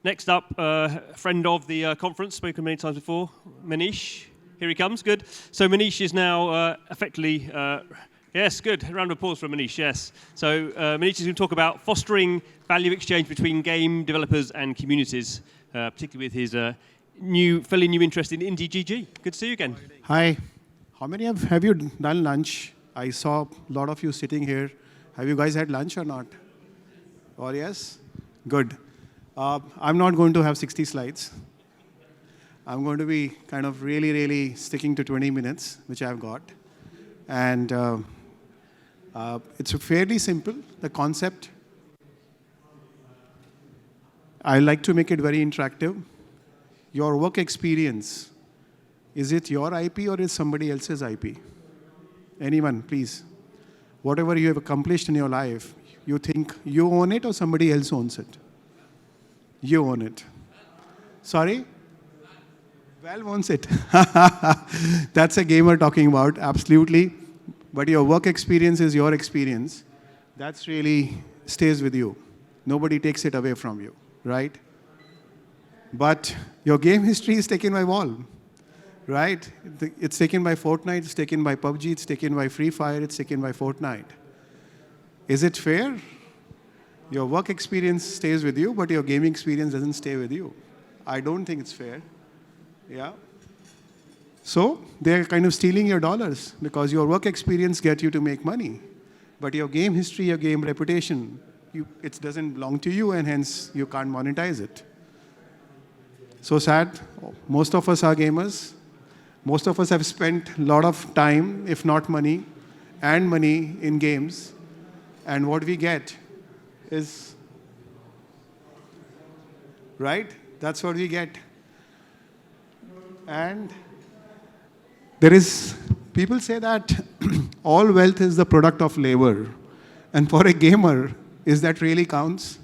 Next up, friend of the conference, spoken many times before, Manish. Here he comes, good. So Manish is now effectively, yes, good. A round of applause for Manish, yes. So Manish is going to talk about fostering value exchange between game developers and communities, particularly with his fairly new interest in IndiGG. Good to see you again. Hi. How many have you done lunch? I saw a lot of you sitting here. Have you guys had lunch or not? Or yes? Good. I'm not going to have 60 slides. I'm going to be kind of really sticking to 20 minutes, which I've got. And it's fairly simple, the concept. I like to make it very interactive. Your work experience, is it your IP or is somebody else's IP? Anyone, please. Whatever you have accomplished in your life, you think you own it or somebody else owns it? You own it. Sorry? Valve owns it. That's a gamer talking about, absolutely. But your work experience is your experience. That's really stays with you. Nobody takes it away from you, right? But your game history is taken by Valve, right? It's taken by Fortnite, it's taken by PUBG, it's taken by Free Fire, it's taken by Fortnite. Is it fair? Your work experience stays with you, but your gaming experience doesn't stay with you. I don't think it's fair. Yeah. So they're kind of stealing your dollars because your work experience gets you to make money. But your game history, your game reputation, it doesn't belong to you and hence you can't monetize it. So sad. Most of us are gamers. Most of us have spent a lot of time, if not money, and money in games. And what we get is, right? That's what we get. And people say that all wealth is the product of labor. And for a gamer, is that really counts?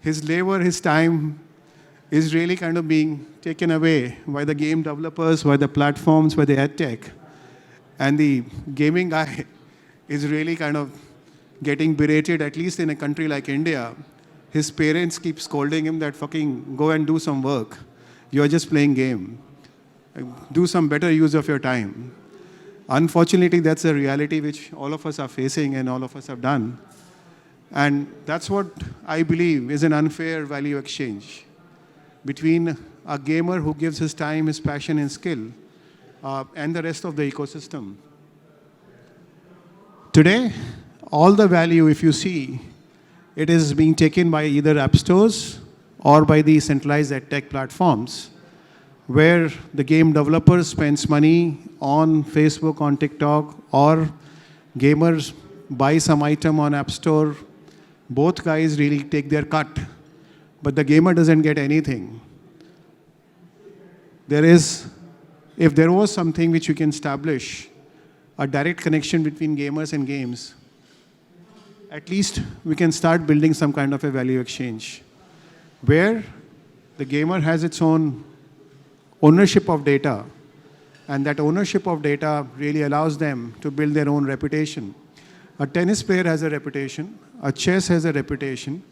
His labor, his time is really kind of being taken away by the game developers, by the platforms, by the ed tech. And the gaming guy is really kind of getting berated, at least in a country like India. His parents keep scolding him that fucking go and do some work. You're just playing game. Do some better use of your time. Unfortunately, that's a reality which all of us are facing and all of us have done. And that's what I believe is an unfair value exchange between a gamer who gives his time, his passion and skill, and the rest of the ecosystem. Today, all the value, if you see, it is being taken by either app stores or by the centralized ed tech platforms, where the game developer spends money on Facebook, on TikTok, or gamers buy some item on App Store. Both guys really take their cut, but the gamer doesn't get anything. If there was something which you can establish, a direct connection between gamers and games, at least we can start building some kind of a value exchange, where the gamer has its own ownership of data, and that ownership of data really allows them to build their own reputation. A tennis player has a reputation, a chess has a reputation,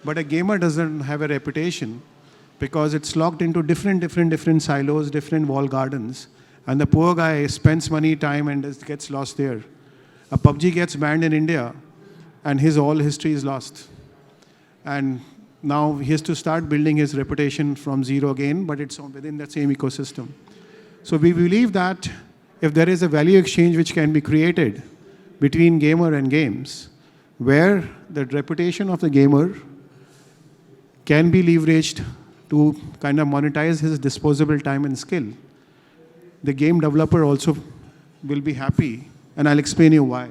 but a gamer doesn't have a reputation because it's locked into different silos, different wall gardens, and the poor guy spends money, time, and gets lost there. A PUBG gets banned in India, and his whole history is lost. And now he has to start building his reputation from zero again, but it's within that same ecosystem. So we believe that if there is a value exchange which can be created between gamer and games, where the reputation of the gamer can be leveraged to kind of monetize his disposable time and skill, the game developer also will be happy, and I'll explain you why.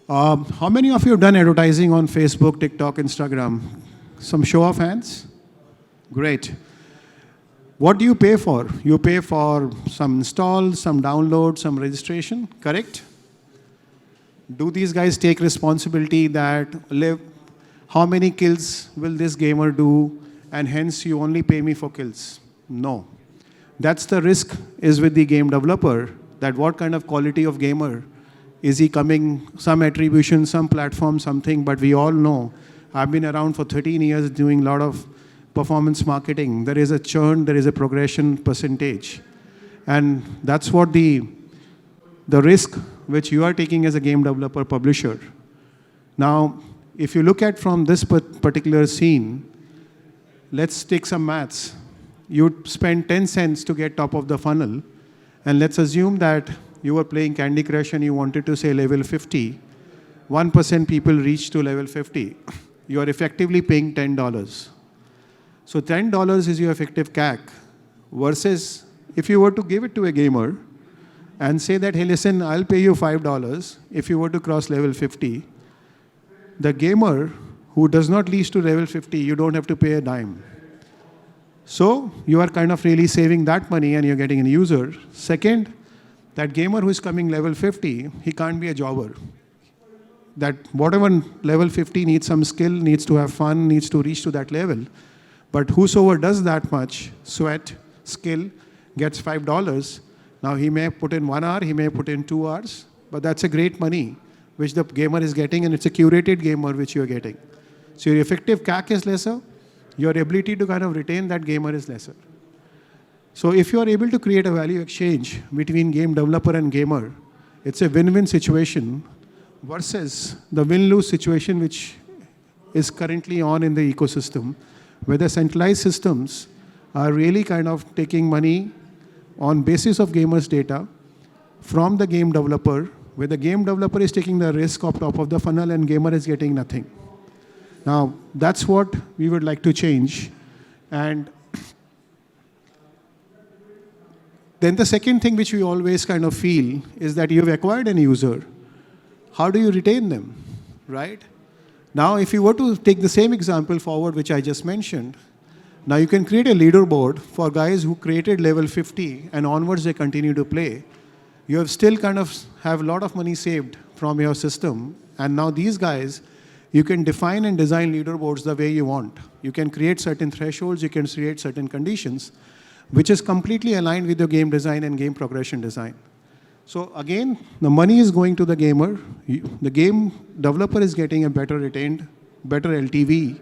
How many of you have done advertising on Facebook, TikTok, Instagram? Some show of hands? Great. What do you pay for? You pay for some install, some download, some registration, correct? Do these guys take responsibility that how many kills will this gamer do, and hence you only pay me for kills? No. That's the risk is with the game developer, that what kind of quality of gamer is he coming, some attribution, some platform, something, but we all know I've been around for 13 years doing a lot of performance marketing. There is a churn, there is a progression percentage. And that's what the risk which you are taking as a game developer publisher. Now, if you look at from this particular scene, let's take some maths. You'd spend 10 cents to get top of the funnel. And let's assume that you were playing Candy Crush and you wanted to say level 50. 1% people reach to level 50. You are effectively paying $10. So $10 is your effective CAC versus if you were to give it to a gamer and say that, hey, listen, I'll pay you $5 if you were to cross level 50. The gamer who does not reach to level 50, you don't have to pay a dime. So you are kind of really saving that money and you're getting a user. Second, that gamer who is coming level 50, he can't be a jobber. That whatever level 50 needs some skill, needs to have fun, needs to reach to that level. But whosoever does that much sweat, skill, gets $5. Now he may put in 1 hour, he may put in 2 hours, but that's a great money which the gamer is getting, and it's a curated gamer which you're getting. So your effective CAC is lesser, your ability to kind of retain that gamer is lesser. So if you are able to create a value exchange between game developer and gamer, it's a win-win situation versus the win-lose situation which is currently on in the ecosystem, where the centralized systems are really kind of taking money on basis of gamers' data from the game developer, where the game developer is taking the risk of top of the funnel and gamer is getting nothing. Now, that's what we would like to change. And then the second thing which we always kind of feel is that you've acquired an user. How do you retain them, right? Now, if you were to take the same example forward, which I just mentioned, now you can create a leaderboard for guys who created level 50 and onwards they continue to play. You have still kind of have a lot of money saved from your system. And now these guys, you can define and design leaderboards the way you want. You can create certain thresholds, you can create certain conditions, which is completely aligned with your game design and game progression design. So again, the money is going to the gamer. The game developer is getting a better retained, better LTV.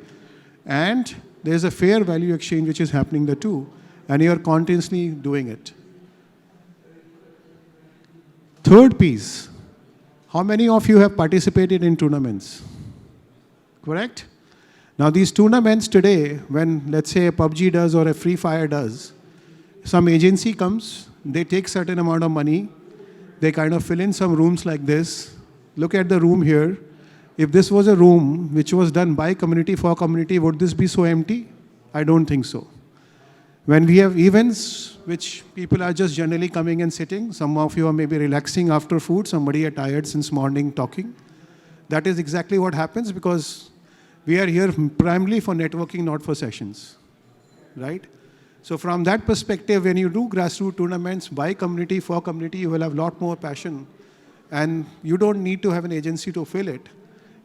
And there's a fair value exchange which is happening the two. And you're continuously doing it. Third piece, how many of you have participated in tournaments? Correct? Now these tournaments today, when let's say a PUBG does or a Free Fire does, some agency comes, they take certain amount of money, they kind of fill in some rooms like this. Look at the room here. If this was a room which was done by community for community, would this be so empty? I don't think so. When we have events which people are just generally coming and sitting, some of you are maybe relaxing after food, somebody are tired since morning talking. That is exactly what happens because we are here primarily for networking, not for sessions, right? So from that perspective, when you do grassroots tournaments by community, for community, you will have a lot more passion and you don't need to have an agency to fill it.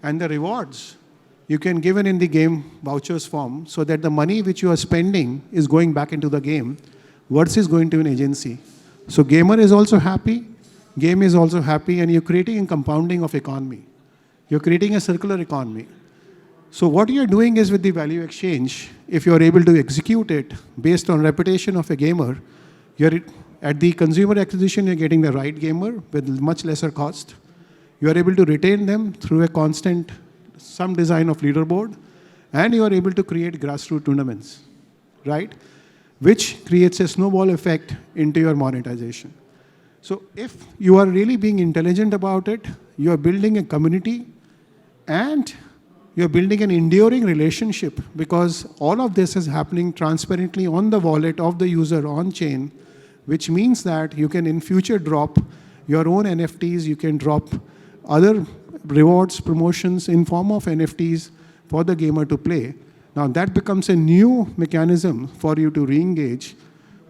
And the rewards, you can give it in the game vouchers form so that the money which you are spending is going back into the game versus going to an agency. So gamer is also happy, game is also happy, and you're creating a compounding of economy. You're creating a circular economy. So what you're doing is with the value exchange, if you're able to execute it based on reputation of a gamer, you're at the consumer acquisition, you're getting the right gamer with much lesser cost. You are able to retain them through a constant, some design of leaderboard, and you are able to create grassroots tournaments, right? Which creates a snowball effect into your monetization. So if you are really being intelligent about it, you are building a community and you're building an enduring relationship because all of this is happening transparently on the wallet of the user on chain, which means that you can in future drop your own NFTs, you can drop other rewards, promotions in form of NFTs for the gamer to play. Now that becomes a new mechanism for you to re-engage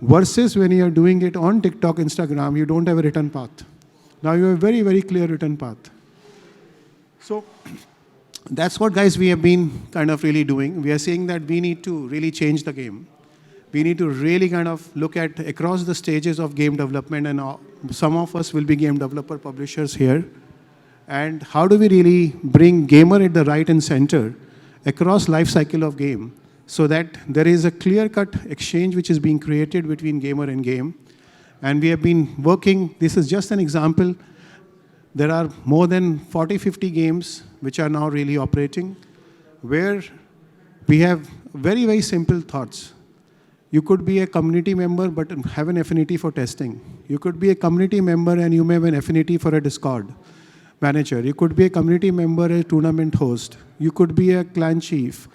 versus when you're doing it on TikTok, Instagram, you don't have a return path. Now you have a very, very clear return path. So that's what, guys, we have been kind of really doing. We are saying that we need to really change the game. We need to really kind of look at across the stages of game development, and some of us will be game developer publishers here. And how do we really bring gamer at the right and center, across life cycle of game, so that there is a clear-cut exchange which is being created between gamer and game. And we have been working, this is just an example. There are more than 40, 50 games which are now really operating, where we have very, very simple thoughts. You could be a community member but have an affinity for testing. You could be a community member and you may have an affinity for a Discord manager. You could be a community member, a tournament host. You could be a clan chief.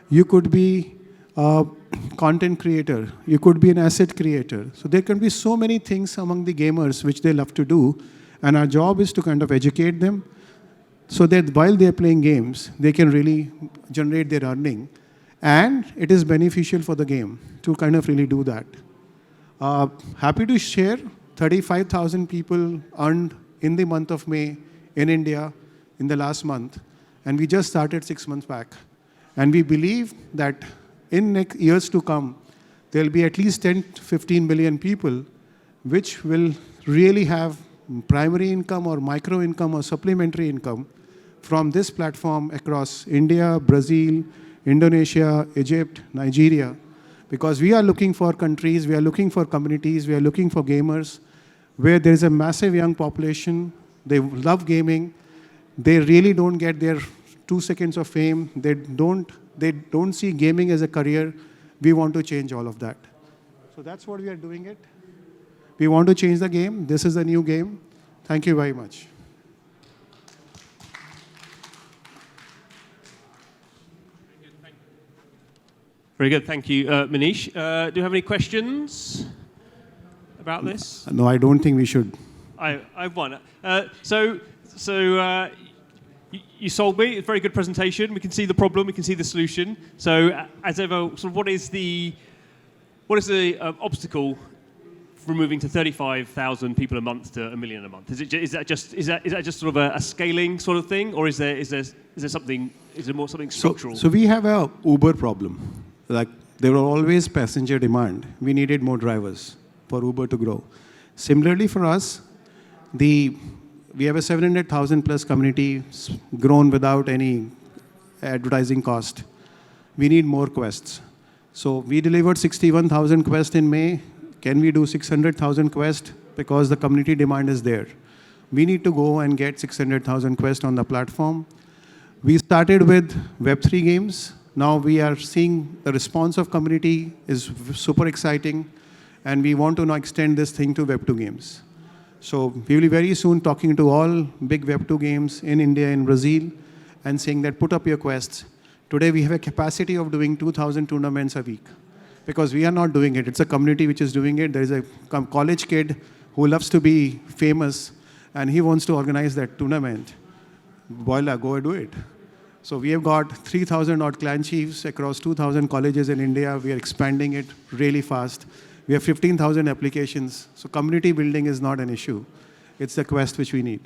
You could be a content creator. You could be an asset creator. So there can be so many things among the gamers which they love to do. And our job is to kind of educate them so that while they're playing games, they can really generate their earning. And it is beneficial for the game to kind of really do that. Happy to share 35,000 people earned in the month of May in India in the last month. And we just started 6 months back. And we believe that in next years to come, there'll be at least 10 to 15 million people which will really have primary income or micro income or supplementary income from this platform across India, Brazil, Indonesia, Egypt, Nigeria. Because we are looking for countries, we are looking for communities, we are looking for gamers where there is a massive young population, they love gaming, they really don't get their 2 seconds of fame, they don't see gaming as a career. We want to change all of that. So that's what we are doing it. We want to change the game. This is a new game. Thank you very much. Very good, thank you, Manish. Do you have any questions about this? No, I don't think we should. I've one. You sold me. It's a very good presentation. We can see the problem. We can see the solution. So, as ever, sort of what is the obstacle from moving to 35,000 people a month to 1 million a month? Is that just sort of a scaling sort of thing, or is there something? Is there more something structural? So we have a Uber problem. Like there were always passenger demand. We needed more drivers for Uber to grow. Similarly for us, we have a 700,000 plus community grown without any advertising cost. We need more quests. So we delivered 61,000 quests in May. Can we do 600,000 quests? Because the community demand is there. We need to go and get 600,000 quests on the platform. We started with Web3 games. Now we are seeing the response of community is super exciting, and we want to now extend this thing to Web2 games. So we will be very soon talking to all big Web2 games in India and Brazil and saying that put up your quests. Today we have a capacity of doing 2,000 tournaments a week because we are not doing it. It's a community which is doing it. There is a college kid who loves to be famous and he wants to organize that tournament. Voila, go and do it. So we have got 3,000 odd clan chiefs across 2,000 colleges in India. We are expanding it really fast. We have 15,000 applications. So community building is not an issue. It's the quest which we need.